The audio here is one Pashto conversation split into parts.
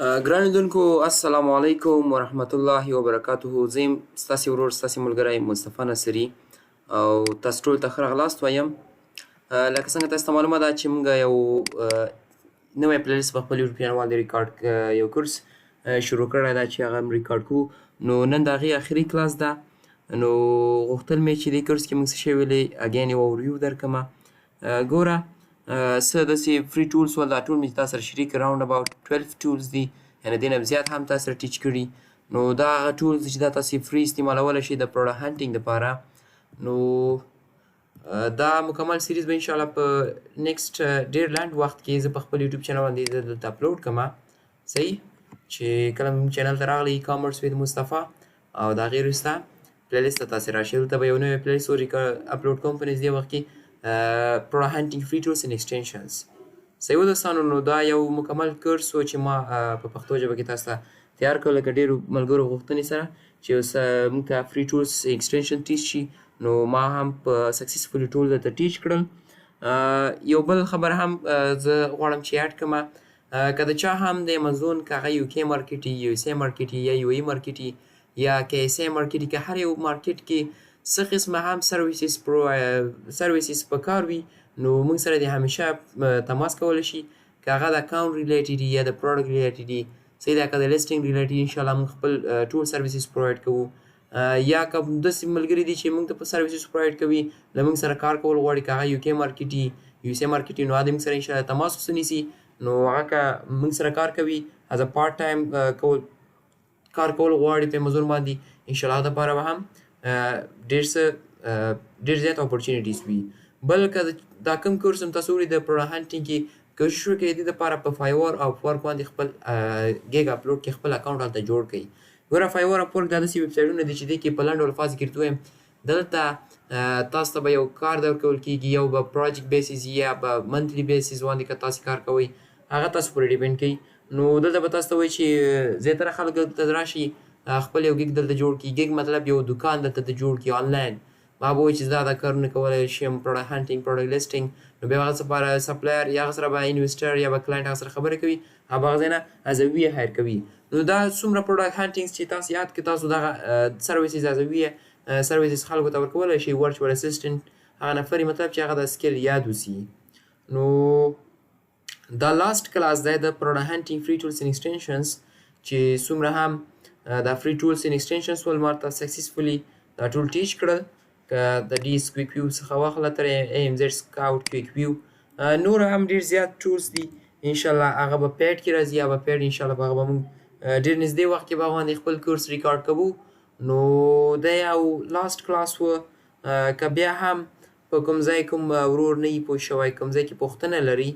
ګرانو لیدونکو السلام علیکم ورحمت الله وبرکاته. زه یم ستاسې ورور ستاسې ملګری مصطفی نصري او تاسو ټولو ته ښه راغلاست وایم. لکه څنګه تاسو ته معلومه ده چې موږ یو نوی پلیلیست په خپل یوټیوب چینل باندې ریکارډ یو کورس شروع کړی ده چې هغه ریکارډ کوو. نو نن د هغې اخري کلاس ده. نو غوښتل مې چې دې کورس کې موږ څه شی ویلې اګین یو اوورویو درکړمه. ګوره څه داسې فري ټولز ول، دا ټول مې تا سره شریک راوند اباوټ 12 ټولز دي، یعنې دې نه زیات هم تا سره ټیچ کړي. نو دا هغه ټولز چې دا تاسې فري استعمالولی شئ د پروډکټ هنټینګ دپاره. نو دا مکمل سیریز به انشاءالله په نیکسټ ډېر لنډ وخت کې زه په خپل یوټیوب چینل باندې زه دلته اپلوډ کړم. صحیح چې کله مې چینل ته راغلی ای کامرس وید مصطفی او د هغې وروسته پلیلیست ته تاسې راشئ. دلته به یو نوی پلیلیست اپلوډ کوم په نږدې وخت کې پروډکټ هنټینګ فري ټولز اینډ ایکسټینشنز. صحیح دوستانو، نو دا یو مکمل کورس و چې ما په پښتو ژبه کې تاسو ته تیار کړ لکه ډېرو ملګرو غوښتنې سره چې اوس موږ ته فري ټولز ایکسټینشن ټیچ شي. نو ما هم په سکسسفولي ټول درته ټیچ کړل. یو بل خبر هم زه غواړم چې یاد کړم، که د چا هم د امازون که هغه یو کې مارکیټ یو اس ای مارکیټ یا یو ای مارکیټ یا که اس ای مارکیټ، که هر یو مارکیټ کې څه قسمه هم سرویسز په کار وي، نو موږ سره دې همیشه تماس کولی شي. که هغه د اکاونټ ریلیټډ یا د پروډکټ ریلیټډ وي، صحیح ده، که د لیسټینګ ریلیټډ انشاءالله موږ خپل ټول سرویسز پرووایډ کوو. یا که داسې ملګري دي چې موږ ته په سرویسز پرووایډ کوي، له موږ سره کار کول غواړي، که هغه یو کې مارکیټ وي یو اس ای مارکیټ وي، نو هغه موږ سره انشاءالله تماس ونیسي. نو هغه که موږ سره کار کوي از ا پارټ ټایم کار کول غواړي په امازون باندې، انشاءالله هغه دپاره به هم ډېر زیات اپورچونیټیز وي. بل که دا کوم کورس هم تاسو ولیدل د پروډکټ هنټینګ کې، کوشش وکړئ دې دپاره په فایور او اپورک باندې خپل ګیګ اپلوډ کړئ، خپل اکاونټ هلته جوړ کړئ. ګوره فایور اپورک دا داسې ویبسایټونه دي چې دې کې په لنډ الفاظ کې درته وایم، دلته تاسو ته به یو کار درکول کېږي، یو به پروجیکټ بیسیز یا به منتلي بیسیز باندې که تاسو کار کوئ، هغه تاسو پورې ډیپینډ کوي. نو دلته به تاسو ته وایي چې زیاتره خلک دلته راشي خپل یو ګیګ دلته جوړ کړي. ګیګ مطلب یو دکان دلته جوړ کړي آنلاین. ما به وایي چې دا کارونه کولی شم، پروډکټ هنټینګ، پروډکټ لیسټینګ. نو بیا هغه لپاره سپلایر یا هغه سره به انویسټر یا به کلاینټ هغه سره خبرې کوي، هغه به هغه ځای نه از ا وی هایر کوي. نو دا څومره پروډکټ هنټینګ چې تاسو یاد کړئ، تاسو دغه سرویسز از ا وی سرویسز خلکو ته ورکولی شئ. ورچوال اسسټنټ هغه نفري مطلب چې هغه د سکیل یاد وسي. نو دا لاست کلاس دی د پروډکټ هنټینګ فري ټولز اینډ ایکسټینشنز، چې څومره هم دا فري ټولز اینډ ایکسټینشنز ول ما ته سکسسفولي دا ټول ټیچ کړل. که د ډي کویک ویو څخه واخله تر ای ام زیډ سکاوټ کویک ویو، نور هم ډېر زیات ټولز دي. انشاءالله هغه به پیډ کې راځي، یا به پیډ انشاءالله به هغه به موږ ډېر نږدې وخت کې به باندې خپل کورس ریکارډ کوو. نو دا یو لاست کلاس و. که بیا هم په کوم ځای کوم ورور نه وي پوه شوی، کوم ځای کې پوښتنه لري،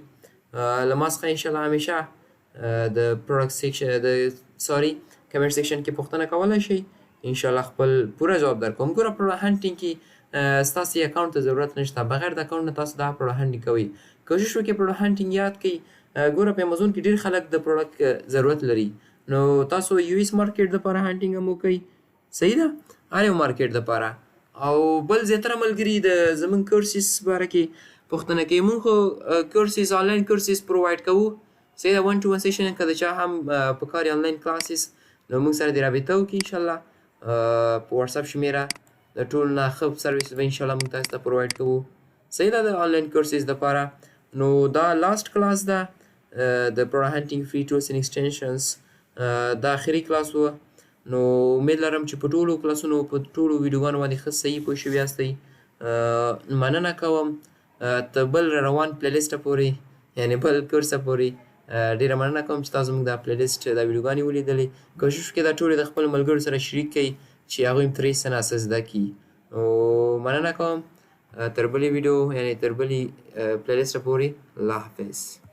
له ما څخه انشاءالله همیشه د پروډکټ سیکشن کمنټ سیکشن کې پوښتنه کولی شئ، انشاءالله خپل پوره جواب درکوم. ګوره پروډکټ هنټینګ کې ستاسو اکاونټ ته ضرورت نشته، بغیر د اکاونټ نه تاسو دا پروډکټ هنټینګ کوئ. کوشش وکړئ پروډکټ هنټینګ یاد کړئ. ګوره په امازون کې ډېر خلک د پروډکټ ضرورت لري، نو تاسو یو ایس مارکیټ دپاره هنټینګ هم وکئ، صحیح ده، هر یو مارکیټ دپاره. او بل زیاتره ملګري د زموږ کورسز باره کې پوښتنه کوي. موږ خو کورسز آنلاین کورسز پرووایډ کوو، صحیح ده، 1 to 1 سیشن. که د چا هم په کار آنلاین کلاسز، نو موږ سره دې رابطه وکړي انشاءالله په واتساپ شمیره. د ټول نه ښه سرویس به انشاءالله موږ تاسو ته پرووایډ کوو، صحیح ده، د آنلاین کورسز دپاره. نو دا لاست کلاس ده د پروډکټ هنټینګ فري ټولز اینډ ایکسټینشنز، دا آخري کلاس و. نو امید لرم چې په ټولو کلاسونو په ټولو ویډیوګانو باندې ښه صحیح پوه شوي یاستئ. مننه کوم تر بل روان پلیلیسټه پورې، یعنې بل کورسه پورې ډېره مننه کوم چې تاسو زموږ دا پلیلیسټ دا ویډیوګانې ولیدلې. کوشش وکړئ دا ټولې د خپلو ملګرو سره شریک کړئ چې هغوی هم ترې څه نه څه زده کړي. نو مننه کوم تر بلې ویډیو، یعنې تر بلې پلیلیسټه پورې. الله حافظ.